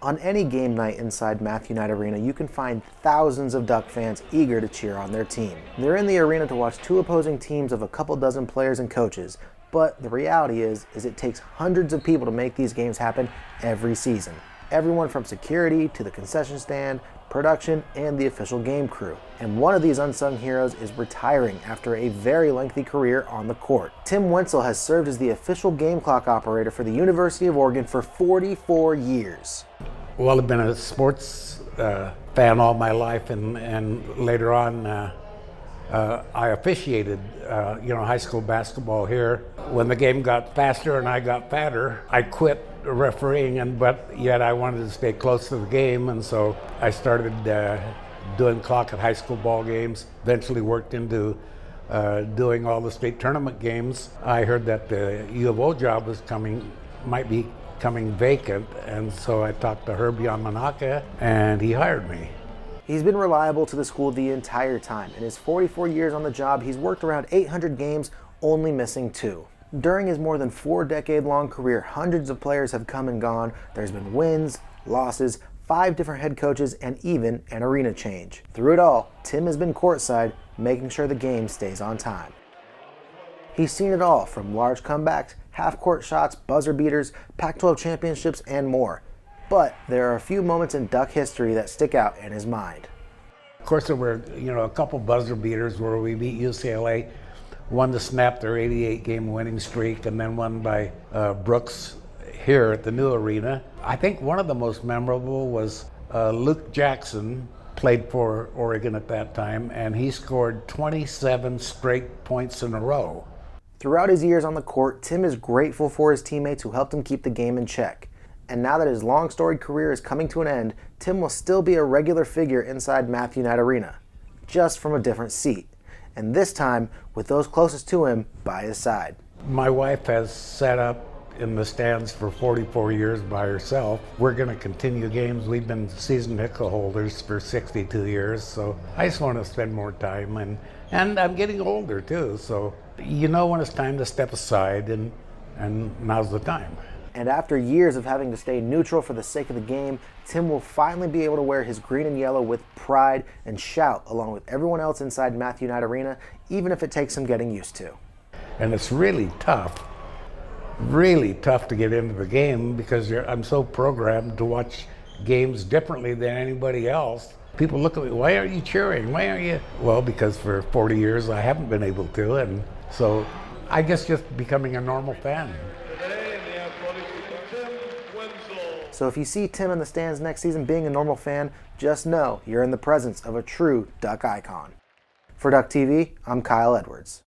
On any game night inside Matthew Knight Arena, you can find thousands of Duck fans eager to cheer on their team. They're in the arena to watch two opposing teams of a couple dozen players and coaches, but the reality is it takes hundreds of people to make these games happen every season. Everyone from security to the concession stand, production, and the official game crew. And one of these unsung heroes is retiring after a very lengthy career on the court. Tim Wenzl has served as the official game clock operator for the University of Oregon for 44 years. Well, I've been a sports fan all my life, and later on I officiated high school basketball here. When the game got faster and I got fatter, I quit refereeing, but yet I wanted to stay close to the game, and so I started doing clock at high school ball games. Eventually worked into doing all the state tournament games. I heard that the U of O job was might be coming vacant, and so I talked to Herb Yamanaka, and he hired me. He's been reliable to the school the entire time. In his 44 years on the job, he's worked around 800 games, only missing 2. During his more than 4-decade-long career, hundreds of players have come and gone. There's been wins, losses, 5 different head coaches, and even an arena change. Through it all, Tim has been courtside, making sure the game stays on time. He's seen it all, from large comebacks, half-court shots, buzzer beaters, Pac-12 championships, and more. But there are a few moments in Duck history that stick out in his mind. Of course, there were a couple buzzer beaters where we beat UCLA, one to snap their 88-game winning streak, and then one by Brooks here at the new arena. I think one of the most memorable was Luke Jackson, played for Oregon at that time, and he scored 27 straight points in a row. Throughout his years on the court, Tim is grateful for his teammates who helped him keep the game in check. And now that his long storied career is coming to an end, Tim will still be a regular figure inside Matthew Knight Arena, just from a different seat. And this time, with those closest to him by his side. My wife has sat up in the stands for 44 years by herself. We're going to continue games. We've been season ticket holders for 62 years, so I just want to spend more time. And I'm getting older too, so when it's time to step aside, and now's the time. And after years of having to stay neutral for the sake of the game, Tim will finally be able to wear his green and yellow with pride and shout along with everyone else inside Matthew Knight Arena, even if it takes some getting used to. And it's really tough to get into the game because I'm so programmed to watch games differently than anybody else. People look at me, why aren't you cheering? Why aren't you? Well, because for 40 years I haven't been able to, and so I guess just becoming a normal fan. So if you see Tim in the stands next season being a normal fan, just know you're in the presence of a true Duck icon. For Duck TV, I'm Kyle Edwards.